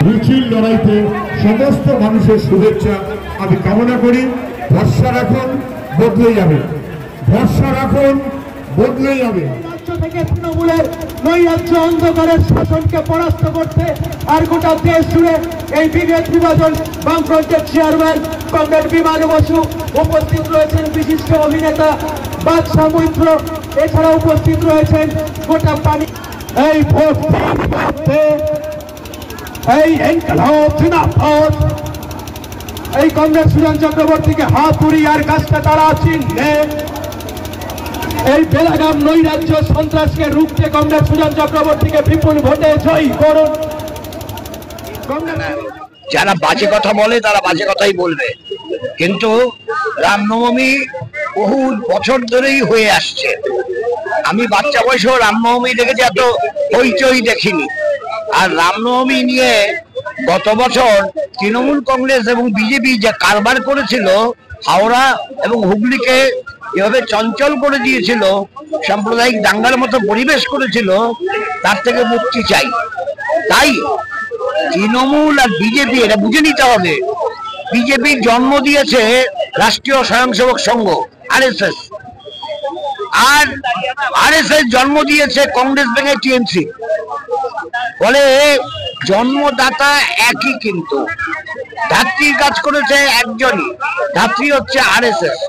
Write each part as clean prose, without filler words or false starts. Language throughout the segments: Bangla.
মিছিল লড়াইতে সমস্ত মানুষের শুভেচ্ছা আমি কামনা করি। ভরসা রাখুন, বদলে যাবে। ভরসা রাখুন, বদলে যাবে। থেকে তৃণমূলের নৈরাজ্য অন্ধকারের শাসনকে পরাস্ত করতে আর গোটা দেশ জুড়ে এই বিভেদ বিভাজন বামফ্রন্টের চেয়ারম্যান কমরেড বিমান বসু উপস্থিত রয়েছেন, বিশিষ্ট অভিনেতা বাদশা মৈত্র, এছাড়া উপস্থিত রয়েছেন গোটা পানি এই ভোট এই এই কমরেড সুজন চক্রবর্তীকে হাতুড়ি আর কাজটা তারা চিনলে এই বেলাগাম নৈরাজ্য সন্ত্রাসকে রুখতে কমরেড সুজন চক্রবর্তীকে বিপুল ভোটে জয়ী করুন। যারা বাজে কথা বলে তারা বাজে কথাই বলবে, কিন্তু রামনবমী বহু বছর ধরেই হয়ে আসছে। আমি বাচ্চা বয়সেও রামনবমী দেখেছি, এত হইচই দেখিনি। আর রামনবমী নিয়ে গত বছর তৃণমূল কংগ্রেস এবং বিজেপি যা কারবার করেছিল, হাওড়া এবং হুগলিকে এভাবে চঞ্চল করে দিয়েছিল, সাম্প্রদায়িক দাঙ্গার মতো পরিবেশ করেছিল, তার থেকে মুক্তি চাই। তাই তৃণমূল আর বিজেপি এটা বুঝে নিতে হবে। বিজেপি জন্ম দিয়েছে রাষ্ট্রীয় স্বয়ংসেবক সংঘ RSS, আর RSS জন্ম দিয়েছে কংগ্রেস ভেঙে TMC। বলে জন্মদাতা একই, কিন্তু ধাত্রীর কাজ করেছে একজনই, ধাত্রী হচ্ছে RSS।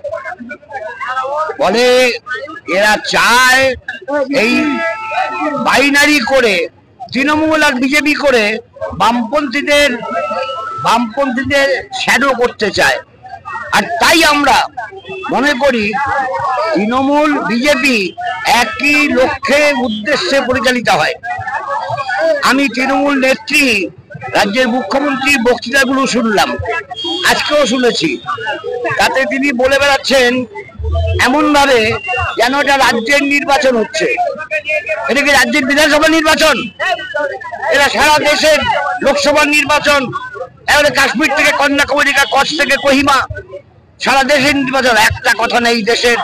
বলে এরা চায় এই বাইনারি করে তৃণমূল আর বিজেপি করে বামপন্থীদের শ্যাডো করতে চায়। আর তাই আমরা মনে করি তৃণমূল বিজেপি একই লক্ষ্যে উদ্দেশ্যে পরিচালিত হয়। আমি তৃণমূল নেত্রী রাজ্যের মুখ্যমন্ত্রী বক্তৃতাগুলো শুনলাম, আজকেও শুনেছি। তাতে তিনি বলে বেড়াচ্ছেন এমন ভাবে যেন এটা রাজ্যের নির্বাচন হচ্ছে। এটা কি রাজ্যের বিধানসভা নির্বাচন? এটা সারা দেশের লোকসভার নির্বাচন। এবারে কাশ্মীর থেকে কন্যাকুমারী, কচ্ছ থেকে কোহিমা, সারা দেশের নির্বাচন। একটা কথা নেই দেশের,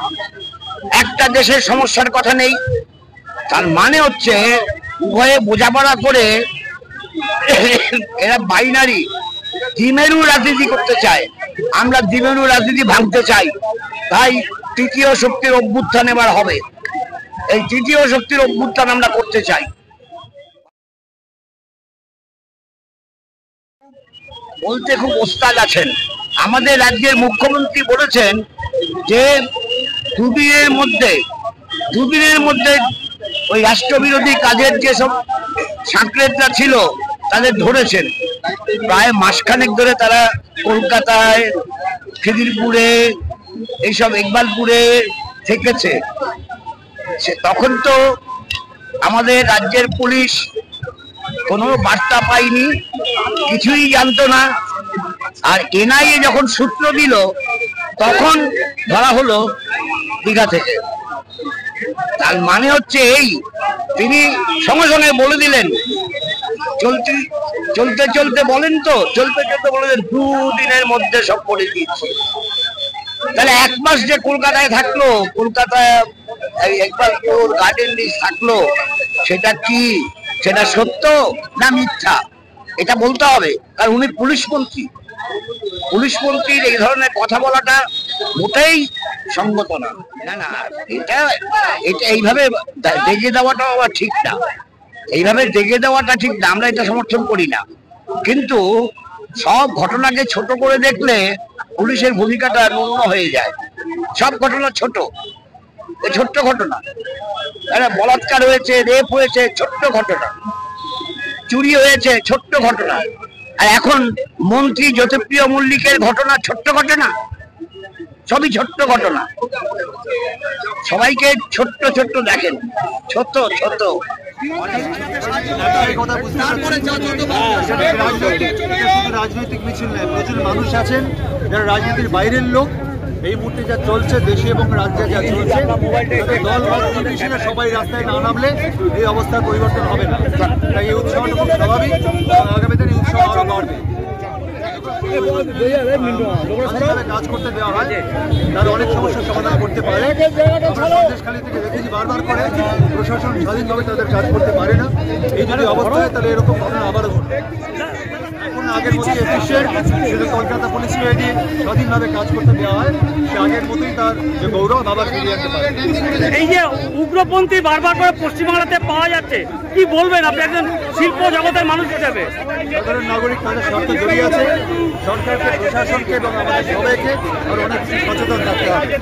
একটা দেশের সমস্যার কথা নেই। তার মানে হচ্ছে উভয়ে বোঝাপড়া করে এরা বাইনারি দ্বিমেরু রাজনীতি করতে চায়। আমরা দ্বিমেরু রাজনীতি ভাঙতে চাই। তাই তৃতীয় শক্তির অভ্যুত্থান এবার হবে। এই তৃতীয় শক্তির অভ্যুত্থান আমরা করতে চাই। বলতে খুব ওস্তাদ আছেন। আমাদের রাজ্যের মুখ্যমন্ত্রী বলেছেন যে দুদিনের মধ্যে ওই রাষ্ট্রবিরোধী কাজের যেসব সাঁকড়েটরা ছিল তাদের ধরেছেন। প্রায় মাসখানেক ধরে তারা কলকাতায়, খিদিরপুরে, এইসব ইকবালপুরে থেকেছে। তখন তো আমাদের রাজ্যের পুলিশ কোনো বার্তা পায়নি, কিছুই জানতো না। আর NIA যখন সূত্র দিল তখন ধরা হলো দীঘা থেকে। তার মানে হচ্ছে এই, তিনি সঙ্গে সঙ্গে বলে দিলেন, চলতে বলেন তো, চলতে বলেন 2 দিনের মধ্যে সব করে দিচ্ছি। তাহলে 1 মাস যে কলকাতায় থাকলো, কলকাতায় ইকবালপুর, গার্ডেন রিচ থাকলো, সেটা কি, সেটা সত্য না মিথ্যা এটা বলতে হবে। কারণ উনি পুলিশ মন্ত্রীর এই ধরনের কথা বলাটা মোটেই সঙ্গত না। না, এটা এইভাবে ডেকে দেওয়াটা আবার ঠিক না। এইভাবে ডেকে দেওয়াটা ঠিক না, আমরা এটা সমর্থন করি না। কিন্তু সব ঘটনাকে ছোট করে দেখলে পুলিশের ভূমিকাটা ন্যূন হয়ে যায়। সব ঘটনা ছোট্ট ঘটনা। বলাৎকার হয়েছে, রেপ হয়েছে, ছোট্ট ঘটনা। চুরি হয়েছে, ছোট্ট ঘটনা। আর এখন মন্ত্রী জ্যোতিপ্রিয় মল্লিকের ঘটনা ছোট্ট ঘটনা, সবই ছোট্ট ঘটনা। সবাইকে ছোট্ট দেখেন, ছোট। রাজনৈতিক মিছিল নেই, প্রচুর মানুষ আছেন যারা রাজনীতির বাইরের লোক। এই মুহূর্তে যা চলছে দেশে এবং রাজ্যে যা চলছে, দল নির্বিশেষে সবাই রাস্তায় না নামলে এই অবস্থার পরিবর্তন হবে না। তাই এই উৎসাহটা খুব স্বাভাবিক, আগামী দিনে উৎসাহ আরো বাড়বে। শান্তিভাবে কাজ করতে দেওয়া হয়, তার অনেক সমস্যার সমাধান করতে পারে। সন্দেশখালী থেকে দেখেছি বারবার করে প্রশাসন স্বাধীনভাবে তাদের কাজ করতে পারে না। এই যদি অবস্থা হয় তাহলে এরকম ঘটনা আবারও ঘটবে। এখন আগের মতোই এফিশিয়েন্ট, যদি কলকাতা পুলিশ যদি স্বাধীনভাবে কাজ করতে দেওয়া হয়, সে আগের মতোই তার যে গৌরব আবার ফিরিয়ে আনতে পারে। এই যে উগ্রপন্থী বারবার করে পশ্চিমবাংলাতে পাওয়া যাচ্ছে, কি বলবেন আপনি একজন শিল্প জগতের মানুষ হিসেবে? সাধারণ নাগরিক তাদের স্বার্থ জড়িয়ে আছে, সরকারকে, প্রশাসনকে এবং আমাদের সবাইকে আর অনেক সচেতন থাকতে হবে।